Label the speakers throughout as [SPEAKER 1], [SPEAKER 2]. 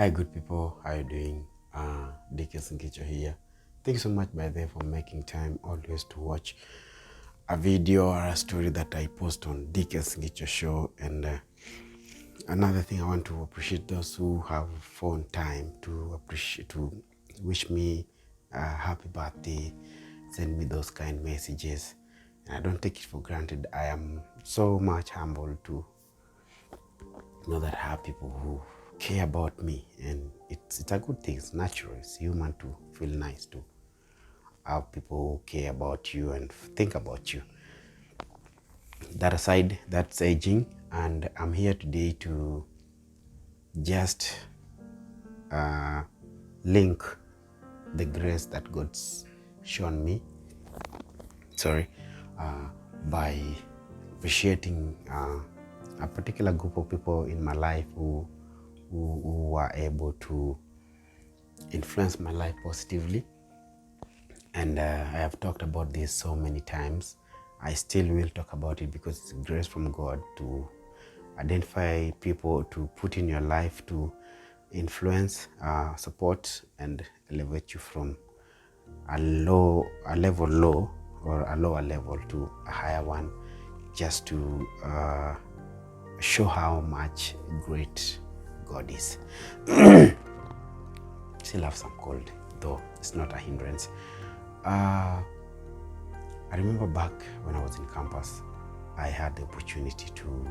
[SPEAKER 1] Hi, good people. How are you doing? DK Sinkicho here. Thank you so much, by the way, for making time always to watch a video or a story that I post on DK Sinkicho show. And another thing, I want to appreciate those who have found time to wish me a happy birthday, send me those kind messages. And I don't take it for granted. I am so much humbled to know that I have people who care about me, and it's a good thing. It's natural. It's human to feel nice to have people who care about you and think about you. That aside, that's aging, and I'm here today to just link the grace that God's shown me. By appreciating a particular group of people in my life who were able to influence my life positively. And I have talked about this so many times. I still will talk about it because it's grace from God to identify people to put in your life to influence, support, and elevate you from a level low or a lower level to a higher one, just to show how much great God is. Still have some cold, though it's not a hindrance. I remember back when I was in campus, I had the opportunity to,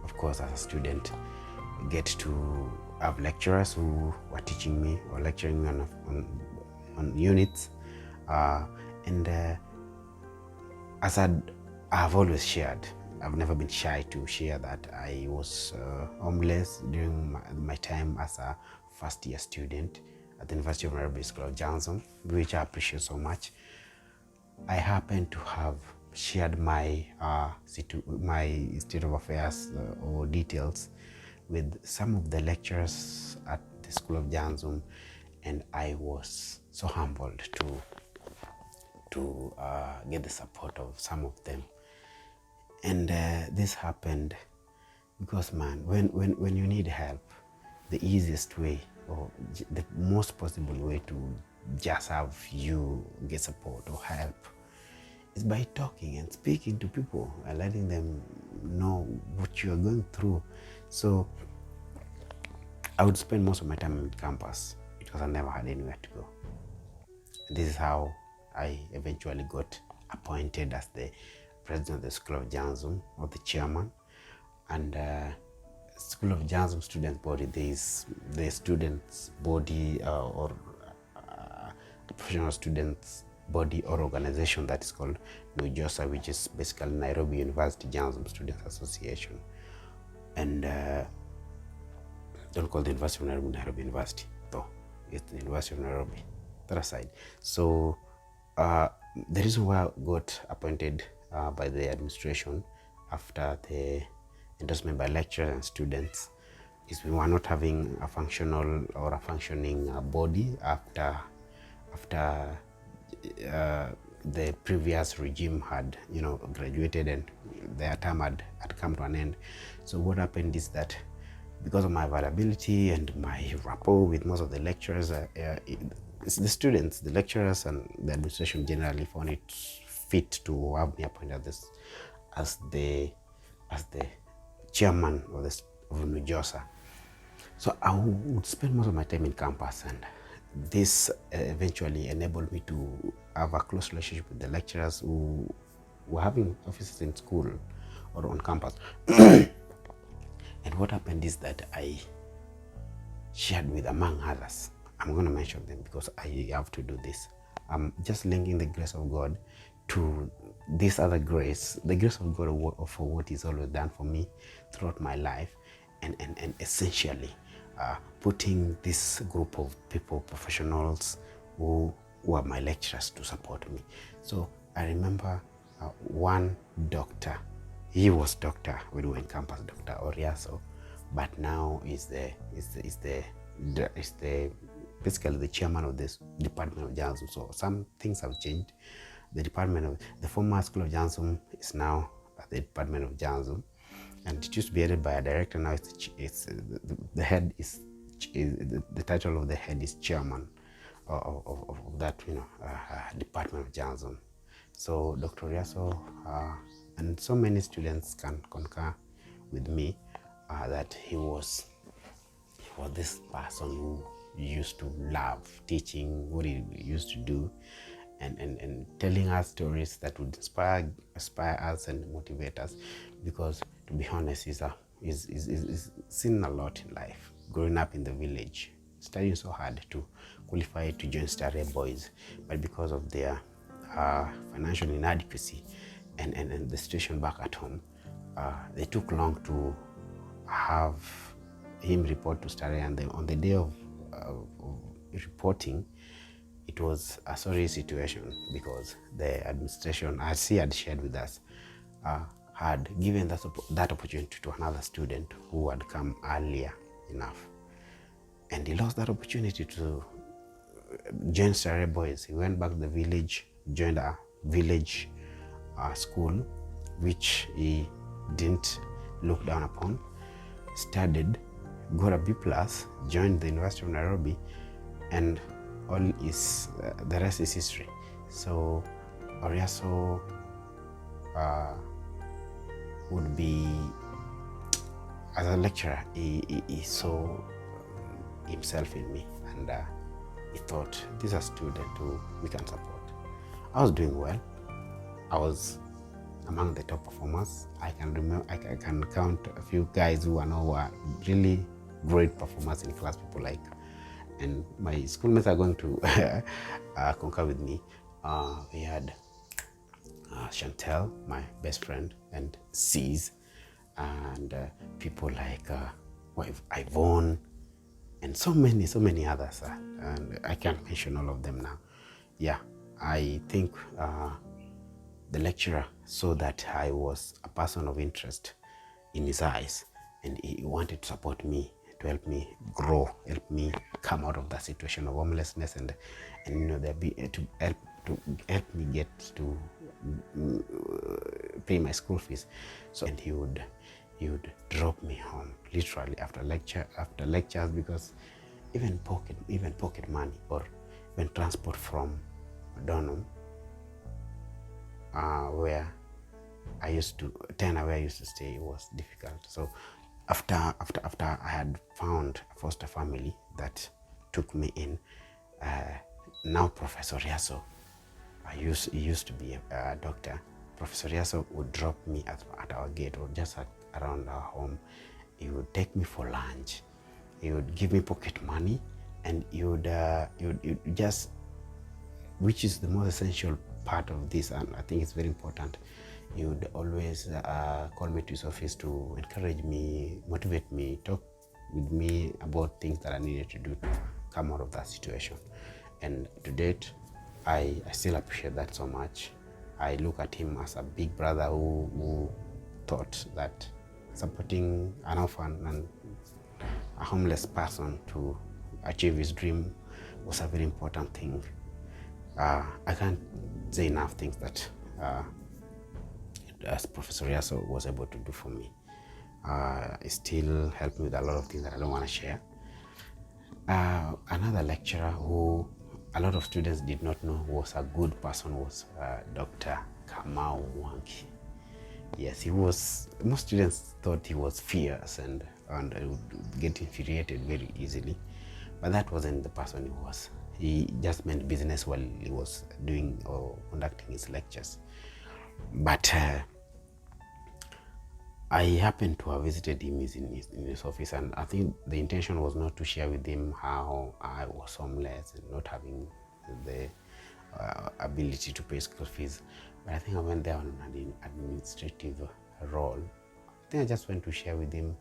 [SPEAKER 1] of course, as a student, get to have lecturers who were teaching me or lecturing me on units. And as I've always shared, I've never been shy to share that I was homeless during my time as a first-year student at the University of Nairobi School of Journalism, which I appreciate so much. I happen to have shared my state of affairs or details with some of the lecturers at the School of Journalism, and I was so humbled to get the support of some of them. And this happened because, man, when you need help, the easiest way or the most possible way to just have you get support or help is by talking and speaking to people and letting them know what you are going through. So I would spend most of my time on campus because I never had anywhere to go. This is how I eventually got appointed as the president of the School of Journalism, or the chairman. And School of Journalism student body, there is the students body or professional students body or organization that is called NUJOSA, which is basically Nairobi University Journalism Students Association. And don't call the University of Nairobi Nairobi University, though it's the University of Nairobi. That aside, so the reason why I got appointed by the administration after the endorsement by lecturers and students is we were not having a functional or a functioning body after the previous regime had graduated and their term had come to an end. So what happened is that because of my availability and my rapport with most of the lecturers, the students, the lecturers, and the administration generally found it fit to have me appointed as the chairman of NUJOSA. So I would spend most of my time in campus, and this eventually enabled me to have a close relationship with the lecturers who were having offices in school or on campus. And what happened is that I shared with, among others, I'm going to mention them because I have to do this. I'm just linking the grace of God to this other grace, the grace of God for what He's always done for me throughout my life, and essentially putting this group of people, professionals who are my lecturers, to support me. So I remember one doctor. He was doctor when we were in campus, Dr. Raso, but now is basically the chairman of this department of journalism. So some things have changed. The former School of Journalism is now at the Department of Journalism, and it used to be headed by a director. Now the head is the title of the head is chairman of that department of journalism. So Dr. Raso and so many students can concur with me that he was this person who used to love teaching, what he used to do, and telling us stories that would inspire us and motivate us. Because to be honest, he's seen a lot in life. Growing up in the village, studying so hard to qualify to join Starry Boys, but because of their financial inadequacy and the situation back at home, they took long to have him report to Starry, and on the day of reporting, it was a sorry situation because the administration, as he had shared with us, had given that opportunity to another student who had come earlier enough. And he lost that opportunity to join Starry Boys. He went back to the village, joined a village school, which he didn't look down upon, studied, got a B+, joined the University of Nairobi, and all is the rest is history. So Raso would be, as a lecturer, he saw himself in me, and he thought, this is a student who we can support. I was doing well. I was among the top performers. I can count a few guys who were really great performers in class, people like, and my schoolmates are going to concur with me. We had Chantel, my best friend, and C's, and people like Yvonne, and so many others, and I can't mention all of them now. Yeah, I think the lecturer saw that I was a person of interest in his eyes, and he wanted to support me, to help me grow, help me come out of that situation of homelessness, and to help me get to pay my school fees. So, and he would drop me home literally after lectures, because even pocket money or even transport from Donham, where I used to stay, was difficult. So after I had found a foster family that took me in, now Professor Raso, he used to be a doctor. Professor Raso would drop me at our gate, or just around our home. He would take me for lunch. He would give me pocket money, and he would just, which is the most essential part of this, and I think it's very important, he would always call me to his office to encourage me, motivate me, talk with me about things that I needed to do to come out of that situation. And to date, I still appreciate that so much. I look at him as a big brother who thought that supporting an orphan and a homeless person to achieve his dream was a very important thing. I can't say enough things that as Professor Raso was able to do for me. He still helped me with a lot of things that I don't want to share. Another lecturer who a lot of students did not know was a good person was Dr. K Moa Wanki. Yes, he was, most students thought he was fierce and would get infuriated very easily, but that wasn't the person he was. He just meant business while he was doing or conducting his lectures. But I happened to have visited him in his office, and I think the intention was not to share with him how I was homeless and not having the ability to pay school fees. But I think I went there on an administrative role. I think I just went to share with him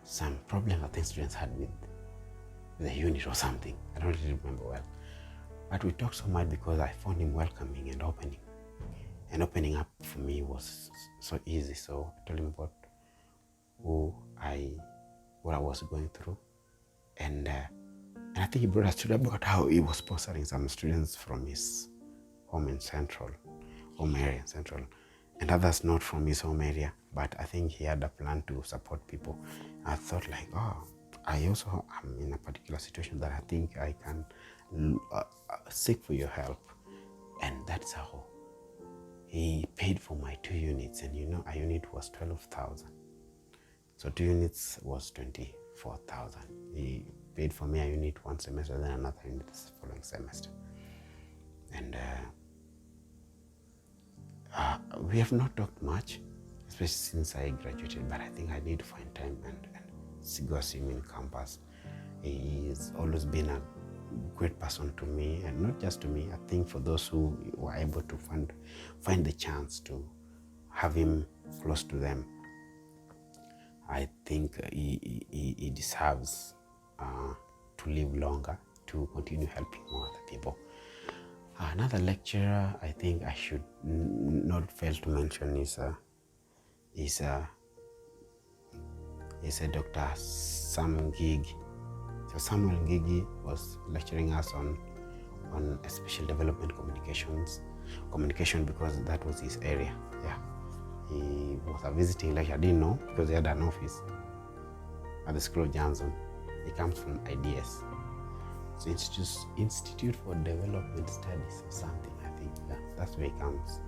[SPEAKER 1] some problem I think students had with the unit or something. I don't really remember well. But we talked so much because I found him welcoming and opening. And opening up for me was so easy. So I told him about what I was going through. And I think he brought us to about how he was sponsoring some students from his home area in Central. and others not from his home area, but I think he had a plan to support people. I thought like, oh, I also am in a particular situation that I think I can seek for your help. And that's how he paid for my 2 units. And a unit was 12,000. So 2 units was 24,000. He paid for me a unit one semester, then another unit the following semester. And we have not talked much, especially since I graduated, but I think I need to find time and go see him in campus. He's always been a great person to me, and not just to me. I think for those who were able to find the chance to have him close to them, I think he deserves to live longer, to continue helping more other people. Another lecturer I think I should not fail to mention is Dr. Sam Gigi. So Samuel Gigi was lecturing us on special development communication because that was his area. Yeah, he was a visiting lecturer. I didn't know because he had an office at the School of Johnson. He comes from IDS. So Institute for Development Studies or something, I think. Yeah, that's where he comes.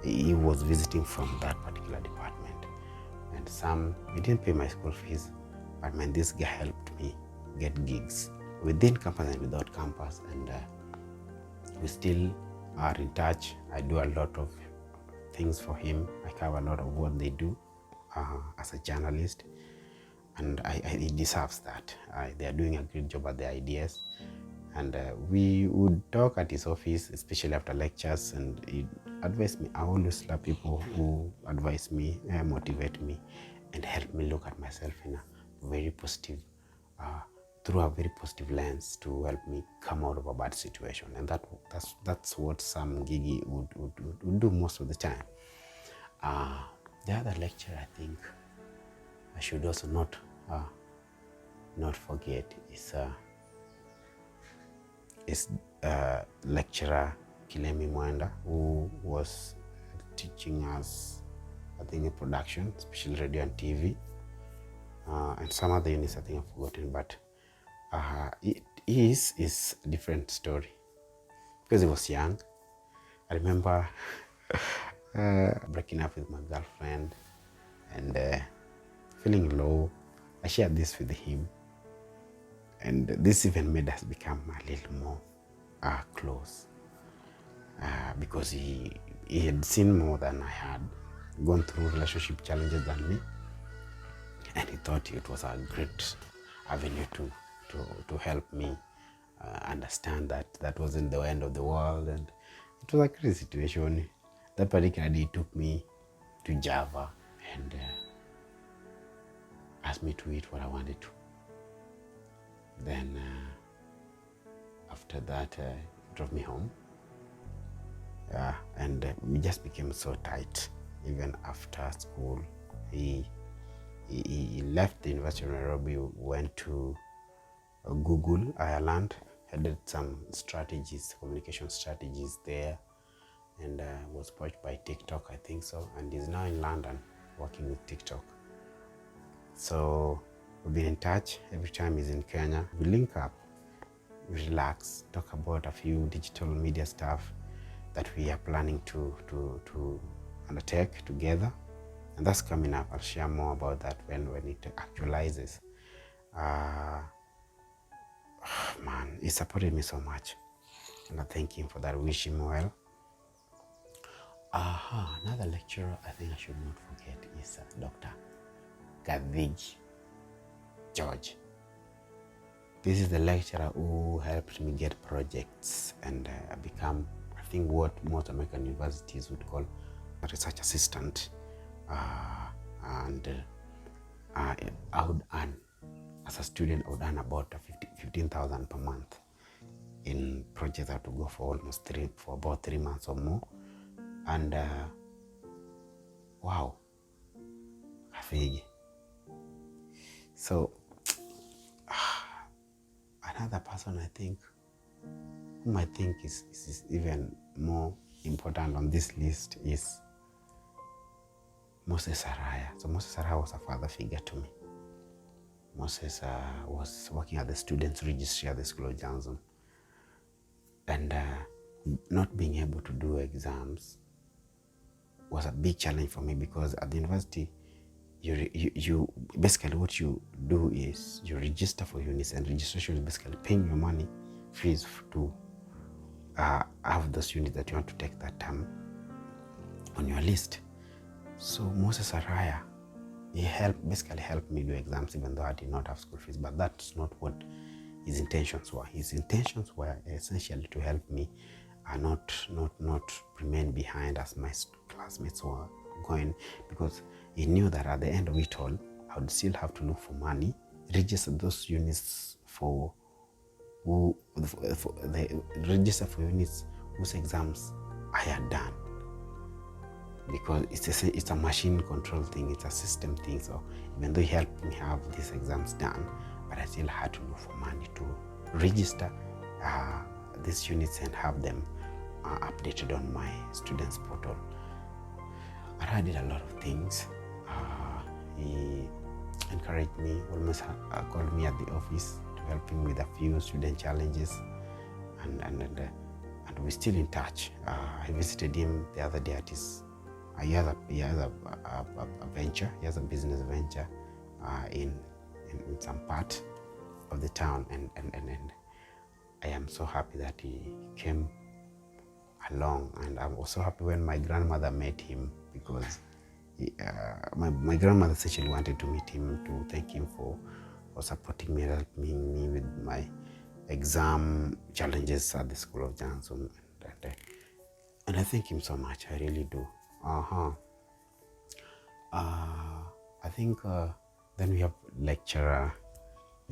[SPEAKER 1] He was visiting from that particular department. And he didn't pay my school fees, but man, this guy helped me get gigs within campus and without campus. And we still are in touch. I do a lot of things for him. I cover a lot of what they do as a journalist. And he deserves that. They are doing a great job at the IDS. And we would talk at his office, especially after lectures, and he advised me. I always love people who advise me, motivate me, and help me look at myself in a very positive, through a very positive lens to help me come out of a bad situation. And that's what Sam Gigi would do most of the time. The other lecturer I think I should also not forget is lecturer Kilemi Mwenda, who was teaching us, I think, in production, especially radio and TV, and some other units I think I've forgotten, but it is a different story because he was young. I remember breaking up with my girlfriend and feeling low. I shared this with him, and this even made us become a little more close because he had seen more than I had, gone through relationship challenges than me, and he thought it was a great avenue to help me understand that wasn't the end of the world, and it was a crazy situation. That particular day he took me to Java and asked me to eat what I wanted to. Then after that he drove me home, and we just became so tight. Even after school, he left the University of Nairobi, went to Google Ireland, had some strategies, communication strategies there, and was poached by TikTok, I think so, and is now in London working with TikTok. So we've been in touch. Every time he's in Kenya, we link up, we relax, talk about a few digital media stuff that we are planning to undertake together, and that's coming up. I'll share more about that when it actualizes. Man, he supported me so much, and I thank him for that. Wish him well. Another lecturer I think I should not forget is Dr. Gavij George. This is the lecturer who helped me get projects and become, I think, what most American universities would call a research assistant. And I would earn, as a student, I would earn about 15,000 per month in projects that would go for about 3 months or more. And wow, Kafigi. So another person whom I think is even more important on this list is Moses Ara. So Moses Ara was a father figure to me. Moses was working at the students' registry at the School of Journalism, and not being able to do exams was a big challenge for me, because at the university, you basically what you do is you register for units, and registration is basically paying your money fees to have those units that you want to take that term on your list. So Moses Ara, he basically helped me do exams, even though I did not have school fees. But that's not what his intentions were. His intentions were essentially to help me not remain behind as my classmates were going, because he knew that at the end of it all, I would still have to look for money, register those units register for units whose exams I had done, because it's a machine control thing, it's a system thing. So even though he helped me have these exams done, but I still had to look for money to register these units and have them updated on my students portal. I did a lot of things. He encouraged me, almost called me at the office to help him with a few student challenges, and we're still in touch. I visited him the other day at his he has a venture. He has a business venture in some part of the town, and I am so happy that he came along. And I'm also happy when my grandmother met him, because my grandmother essentially wanted to meet him to thank him for supporting me, helping me with my exam challenges at the School of Journalism, and I thank him so much. I really do. I think then we have lecturer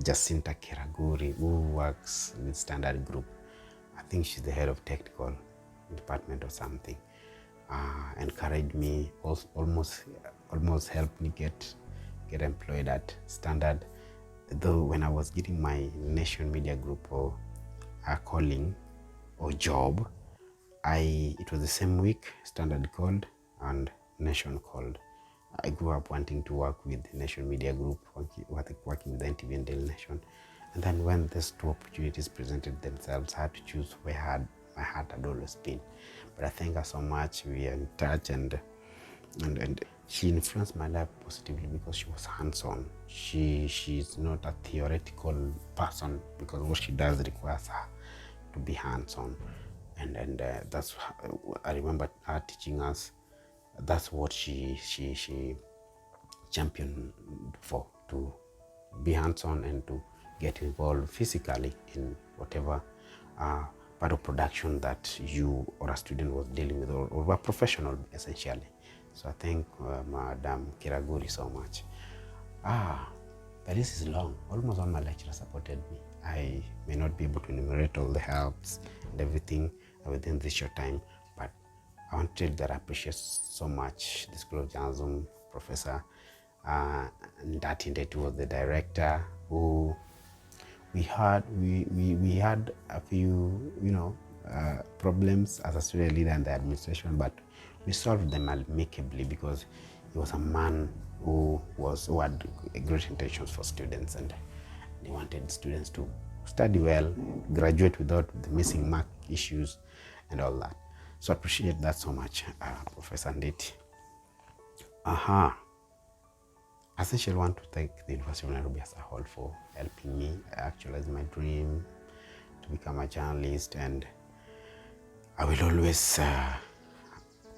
[SPEAKER 1] Jacinta Kiraguri, who works with Standard Group. I think she's the head of technical department or something. Encouraged me, almost helped me get employed at Standard. Though when I was getting my Nation Media Group or calling or job, it was the same week Standard called and Nation called. I grew up wanting to work with Nation Media Group, working with NTV and Daily Nation. And then when these two opportunities presented themselves, I had to choose where my heart had always been. But I thank her so much. We are in touch, and she influenced my life positively because she was hands-on. She's not a theoretical person, because what she does requires her to be hands-on. And that's, I remember her teaching us, that's what she championed for, to be hands-on and to get involved physically in whatever part of production that you or a student was dealing with, or a professional essentially. So I thank Madam Kiraguri so much. The list is long. Almost all my lecturers supported me. I may not be able to enumerate all the helps and everything within this short time, but I want to tell you that I appreciate so much the School of Journalism, Professor Ndati was the director, who we had a few problems as a student leader and the administration, but we solved them amicably, because he was a man who had great intentions for students, and he wanted students to study well, graduate without the missing mark issues and all that. So I appreciate that so much, Professor Ndeti. I essentially want to thank the University of Nairobi as a whole for helping me actualize my dream to become a journalist, and I will always,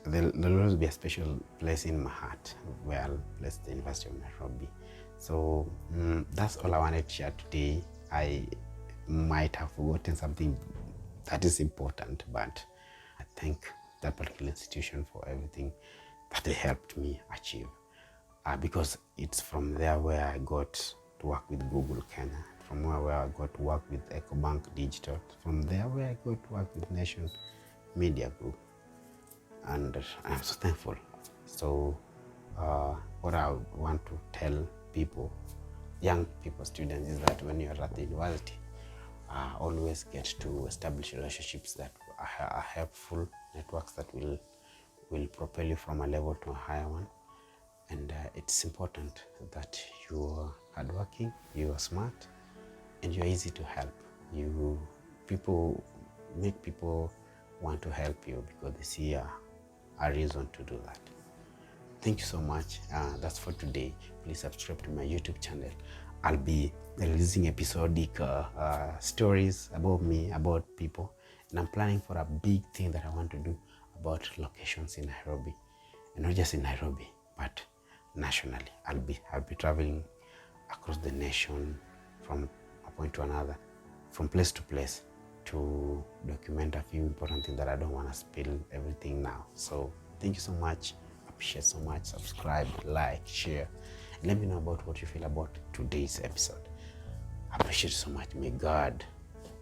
[SPEAKER 1] there'll always be a special place in my heart where I'll place the University of Nairobi. So that's all I wanted to share today. I might have forgotten something that is important, but I thank that particular institution for everything that they helped me achieve. Because it's from there where I got to work with Google Kenya, from where I got to work with EcoBank Digital, from there where I got to work with Nation Media Group, and I'm so thankful. So what I want to tell people, young people, students, is that when you're at the university, always get to establish relationships that are helpful, networks that will propel you from a level to a higher one. And it's important that you're hardworking, you're smart, and you're easy to help. People make people want to help you because they see a reason to do that. Thank you so much. That's for today. Please subscribe to my YouTube channel. I'll be releasing episodic stories about me, about people, and I'm planning for a big thing that I want to do about locations in Nairobi, and not just in Nairobi, but nationally. I'll be traveling across the nation from a point to another, from place to place, to document a few important things that I don't want to spill everything now. So thank you so much. Appreciate so much. Subscribe, like, share, and let me know about what you feel about today's episode. I appreciate so much. May God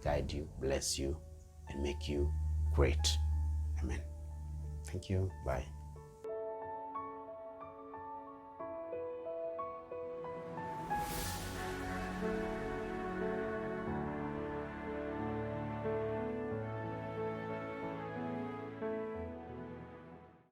[SPEAKER 1] guide you, bless you, and make you great. Amen. Thank you. Bye.